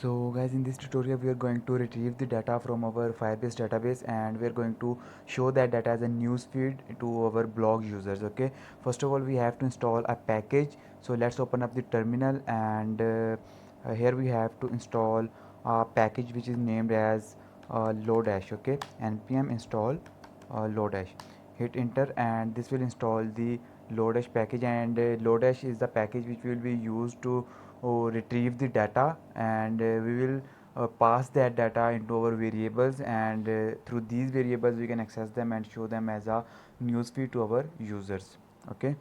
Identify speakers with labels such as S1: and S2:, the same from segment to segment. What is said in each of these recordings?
S1: So guys, in this tutorial we are going to retrieve the data from our Firebase database, and we are going to show that data as a news feed to our blog users. Okay, first of all we have to install a package. So let's open up the terminal, and here we have to install a package which is named as Lodash. Okay, npm install Lodash. Hit enter and this will install the Lodash package, and Lodash is the package which will be used to retrieve the data, and we will pass that data into our variables, and through these variables we can access them and show them as a newsfeed to our users. Okay,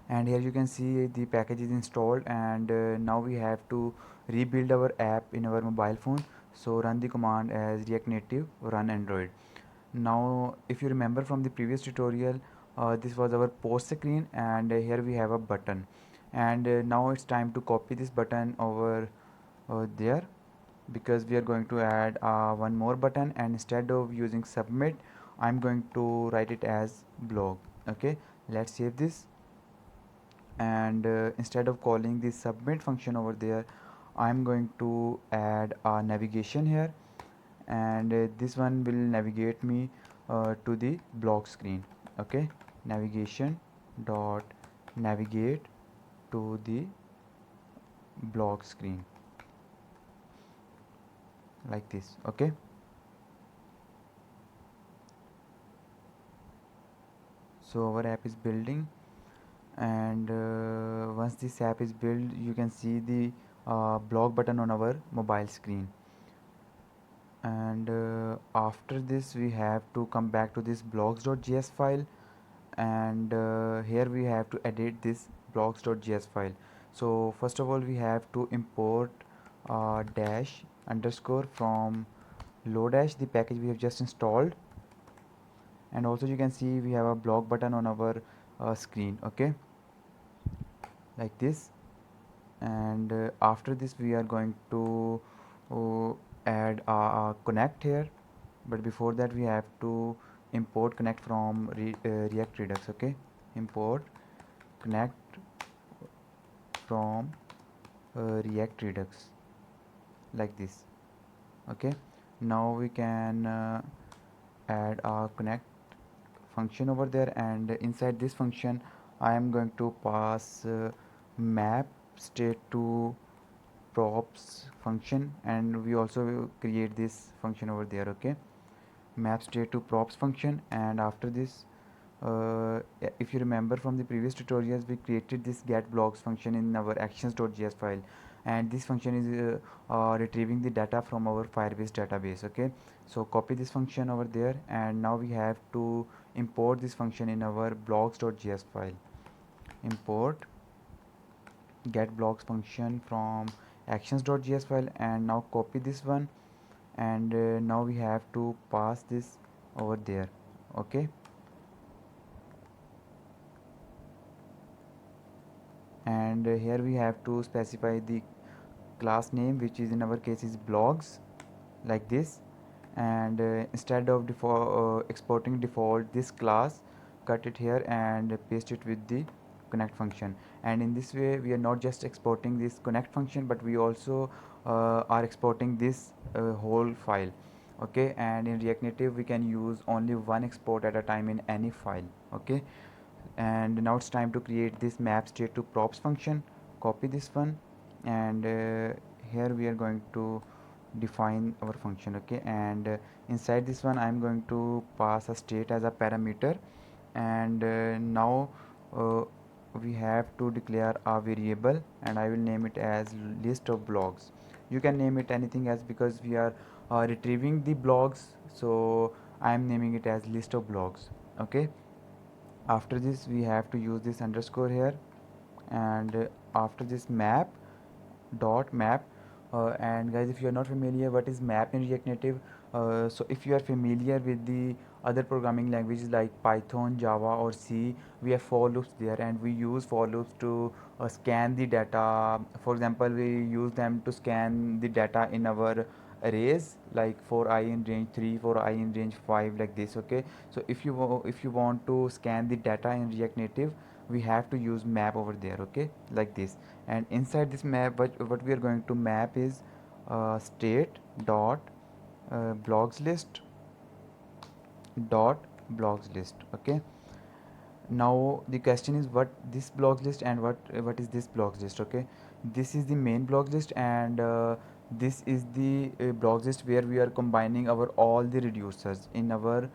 S1: and here you can see the package is installed, and now we have to rebuild our app in our mobile phone. So run the command as react native run android. Now if you remember from the previous tutorial, this was our post screen, and here we have a button, and now it's time to copy this button over there, because we are going to add one more button, and instead of using submit I'm going to write it as blog. Okay, let's save this, and instead of calling the submit function over there I'm going to add a navigation here, and this one will navigate me to the blog screen. Okay, navigation dot navigate to the blog screen like this. Okay, so our app is building, and once this app is built you can see the blog button on our mobile screen, and after this we have to come back to this blogs.js file, and here we have to edit this blogs.js file. So first of all we have to import dash underscore from Lodash, the package we have just installed, and also you can see we have a blog button on our screen. Okay, like this, and after this we are going to uh, add a connect here, but before that we have to import connect from React Redux. Okay, import connect from React Redux like this. Okay, now we can add a connect function over there, and inside this function I am going to pass map state to props function, and we also will create this function over there. Okay, map state to props function, and after this if you remember from the previous tutorials we created this get blocks function in our actions.js file, and this function is retrieving the data from our Firebase database. Okay, so copy this function over there, and now we have to import this function in our blogs.js file. Import get blocks function from actions.js file, and now copy this one, and now we have to pass this over there. Okay, and here we have to specify the class name, which is in our case is blogs, like this, and instead of exporting default this class, cut it here and paste it with the connect function, and in this way we are not just exporting this connect function, but we also are exporting this whole file. Okay, and in React Native we can use only one export at a time in any file. Okay, and now it's time to create this map state to props function. Copy this one, and here we are going to define our function. Okay, and inside this one I'm going to pass a state as a parameter, and now uh, we have to declare a variable, and I will name it as list of blogs. You can name it anything else because we are retrieving the blogs, so I am naming it as list of blogs. Okay, after this we have to use this underscore here, and after this map dot map, and guys, if you are not familiar what is map in React Native, so if you are familiar with the other programming languages like Python, Java or C, we have for loops there, and we use for loops to scan the data. For example, we use them to scan the data in our arrays, like for I in range 3, for I in range 5, like this. Okay, so if you want to scan the data in React Native, we have to use map over there. Okay, like this. And inside this map, what we are going to map is state dot blogs list dot blogs list. Okay, now the question is what this blogs list and what is this blogs list. Okay, this is the main blogs list, and this is the blogs list where we are combining our all the reducers in our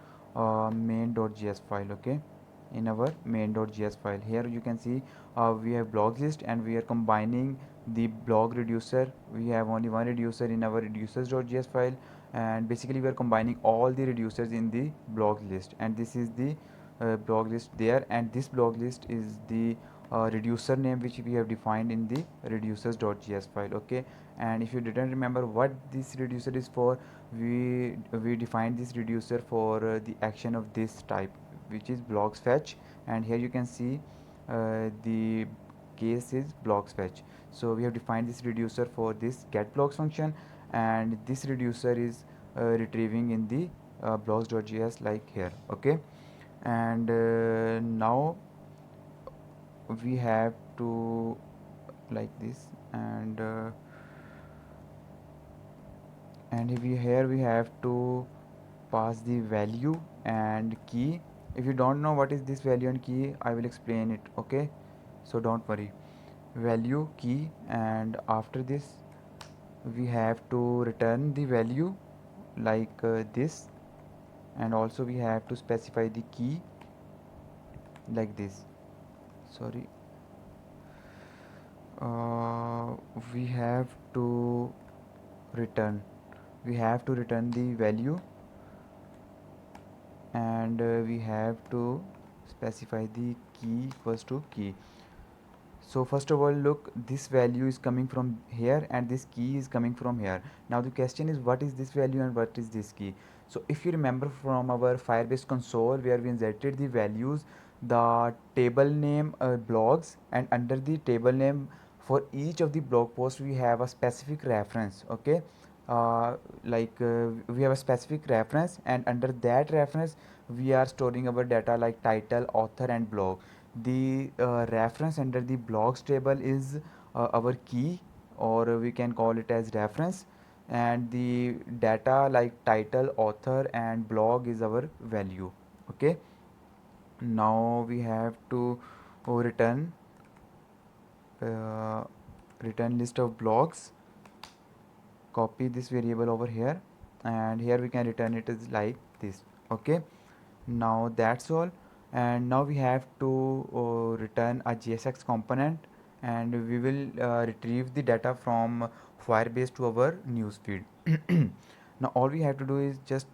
S1: main.js file. Okay, in our main.js file, here you can see we have blogs list and we are combining the blog reducer. We have only one reducer in our reducers.js file, and basically we are combining all the reducers in the blog list, and this is the blog list there, and this blog list is the reducer name which we have defined in the reducers.js file. Okay, and if you didn't remember what this reducer is for, we defined this reducer for the action of this type, which is blogs fetch. And here you can see the case is blogs fetch. So we have defined this reducer for this get blogs function, and this reducer is retrieving in the blogs.js like here. Okay, and now we have to like this, and here we have to pass the value and key. If you don't know what is this value and key, I will explain it. Okay, so don't worry. Value, key, and after this we have to return the value like this, and also we have to specify the key like this. Sorry, we have to return the value, and we have to specify the key equals to key. So first of all, look, this value is coming from here and this key is coming from here. Now the question is, what is this value and what is this key? So if you remember from our Firebase console where we inserted the values, the table name blogs, and under the table name for each of the blog posts we have a specific reference. Okay, we have a specific reference, and under that reference we are storing our data like title, author, and blog. The reference under the blogs table is our key, or we can call it as reference, and the data like title, author, and blog is our value. Okay, now we have to return uh, return list of blogs. Copy this variable over here, and here we can return it as like this. Okay, now that's all, and now we have to return a JSX component, and we will retrieve the data from Firebase to our newsfeed. Now all we have to do is just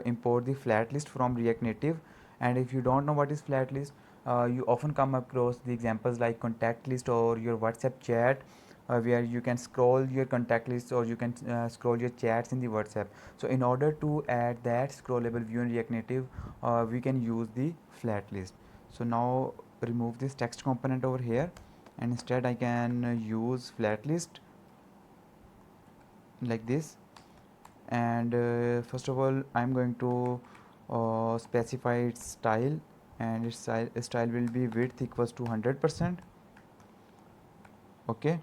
S1: import the flat list from React Native. And if you don't know what is flat list, you often come across the examples like contact list or your WhatsApp chat, where you can scroll your contact list or you can scroll your chats in the WhatsApp. So in order to add that scrollable view in React Native, we can use the flat list. So now remove this text component over here, and instead I can use flat list like this. And first of all, I'm going to specify its style, and its style will be width equals to 100%. Okay,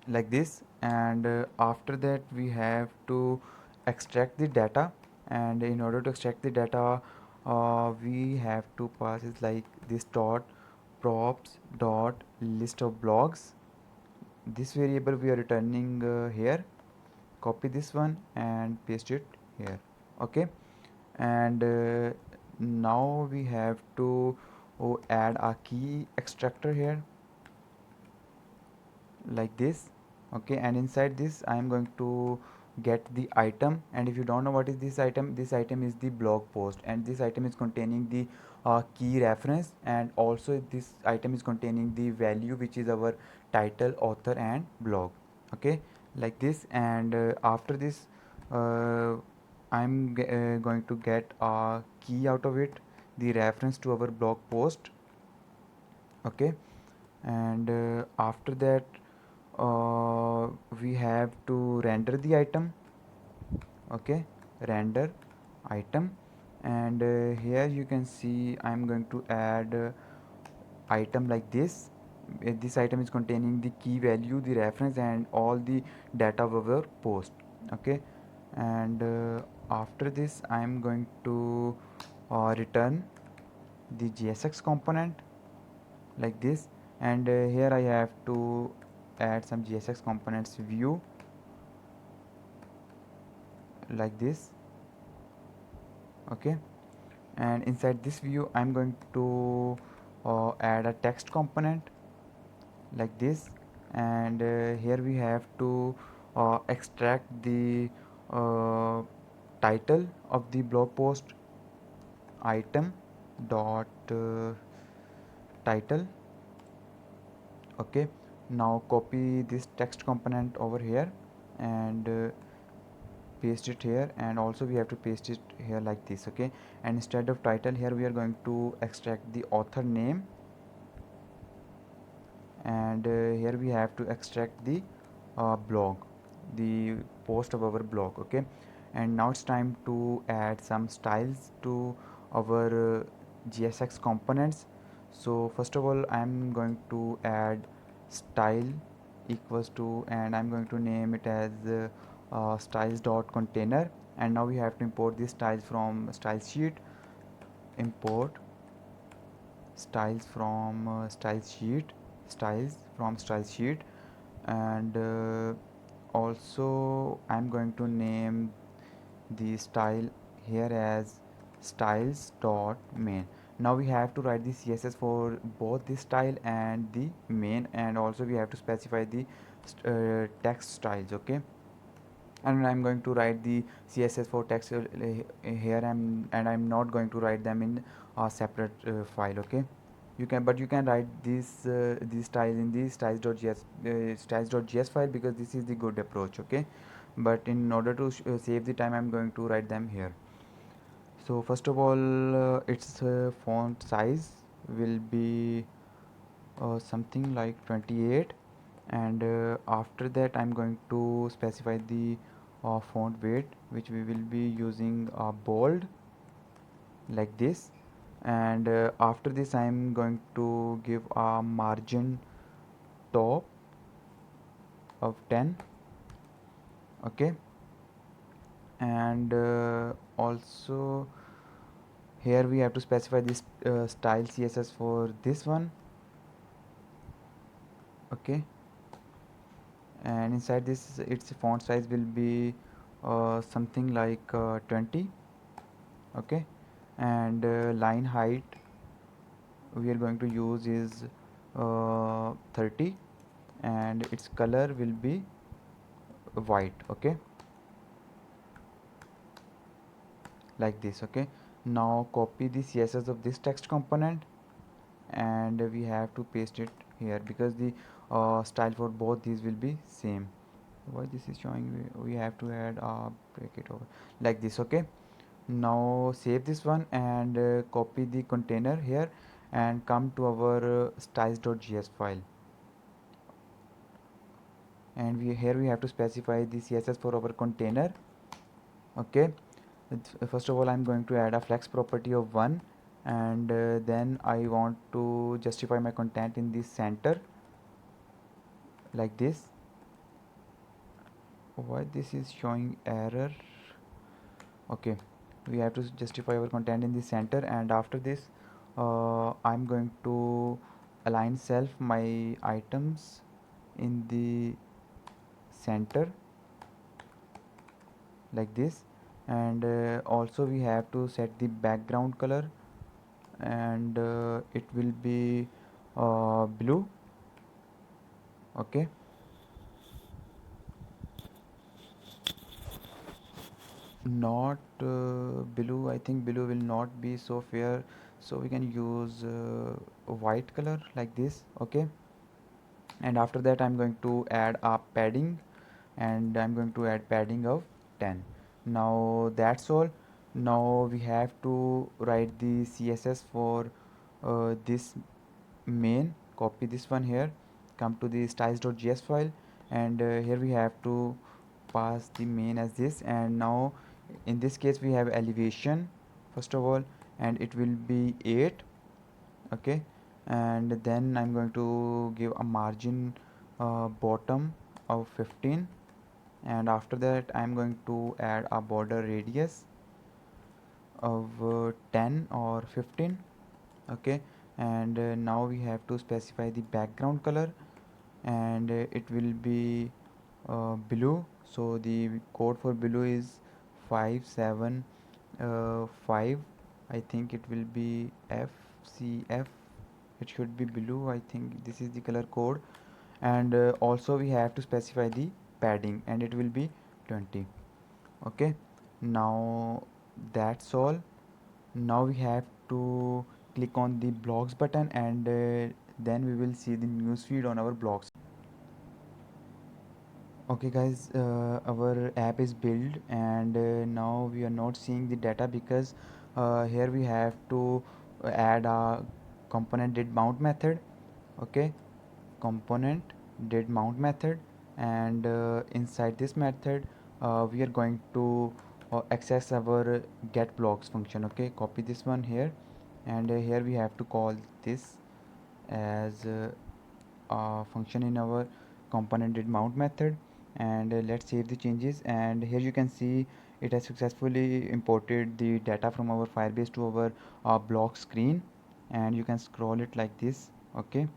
S1: like this. And after that we have to extract the data, and in order to extract the data we have to pass is like this dot props dot list of blogs. This variable we are returning here. Copy this one and paste it here. Okay, and now we have to add a key extractor here like this. Okay, and inside this I am going to get the item, and if you don't know what is this item is the blog post, and this item is containing the key reference, and also this item is containing the value which is our title, author, and blog. Okay, like this. And after this I'm going to get a key out of it, the reference to our blog post. Okay, and after that we have to render the item. Okay, render item, and here you can see I'm going to add item like this. This item is containing the key value, the reference, and all the data of our post. Okay, and after this I'm going to return the JSX component like this, and here I have to add some JSX components view like this. Okay, and inside this view I'm going to add a text component like this, and here we have to extract the uh, title of the blog post, item dot title. Okay, now copy this text component over here and paste it here, and also we have to paste it here like this. Okay, and instead of title here we are going to extract the author name, and here we have to extract the blog, the post of our blog. Okay, and now it's time to add some styles to our GSX components. So first of all I'm going to add style equals to, and I'm going to name it as styles dot container, and now we have to import these styles from style sheet. Import styles from styles from style sheet, and also I'm going to name the style here as styles dot main. Now we have to write the CSS for both the style and the main, and also we have to specify the text styles. Okay, and I'm going to write the CSS for text here, and I'm not going to write them in a separate file. Okay, you can, but you can write these styles in the styles.js file, because this is the good approach. Okay, but in order to save the time I'm going to write them here. So first of all its font size will be something like 28, and after that I'm going to specify the font weight, which we will be using bold like this, and after this I'm going to give a margin top of 10. Okay, and also here we have to specify this style CSS for this one. Okay, and inside this its font size will be something like 20. Okay, and line height we are going to use is 30, and its color will be white. Okay, like this. Okay, now copy the CSS of this text component, and we have to paste it here, because the style for both these will be same. Why this is showing, we have to add break it over like this. Okay, now save this one and copy the container here, and come to our styles.js file, and here we have to specify the CSS for our container. Okay, first of all I'm going to add a flex property of 1, and then I want to justify my content in the center like this. Why this is showing error? Okay, we have to justify our content in the center, and after this I'm going to align self my items in the center like this, and also we have to set the background color, and it will be blue. Okay, not blue, I think blue will not be so fair, so we can use white color like this. Okay, and after that I'm going to add a padding, and I'm going to add padding of 10. Now that's all. Now we have to write the CSS for this main. Copy this one here, come to the styles.js file, and here we have to pass the main as this. And now in this case we have elevation first of all, and it will be 8. Okay, and then I'm going to give a margin bottom of 15, and after that I'm going to add a border radius of 10 or 15. Okay, and now we have to specify the background color, and it will be blue. So the code for blue is 575. I think it will be FCF. It should be blue. I think this is the color code. And also we have to specify the padding, and it will be 20. Okay, now that's all. Now we have to click on the blocks button, and then we will see the newsfeed on our blocks. Okay guys, our app is built, and now we are not seeing the data because here we have to add a component did mount method. Okay, component did mount method, and inside this method we are going to access our get blocks function. Okay, copy this one here, and here we have to call this as a function in our component did mount method. And let's save the changes, and here you can see it has successfully imported the data from our Firebase to our block screen, and you can scroll it like this. Okay,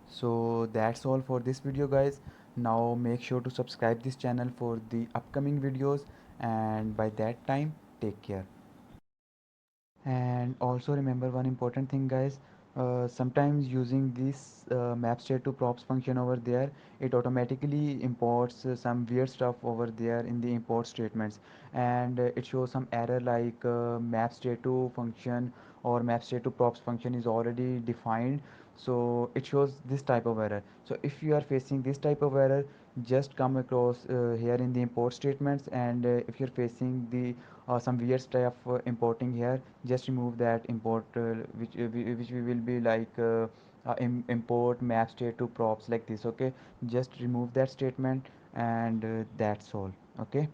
S1: so that's all for this video guys. Now make sure to subscribe this channel for the upcoming videos, and by that time, take care. And also remember one important thing guys, sometimes using this map state to props function over there, it automatically imports some weird stuff over there in the import statements, and it shows some error like map state to function or map state to props function is already defined. So it shows this type of error. So if you are facing this type of error, just come across here in the import statements, and if you're facing the some weird stuff importing here, just remove that import, which we will be like import map state to props like this. Okay, just remove that statement, and that's all. Okay.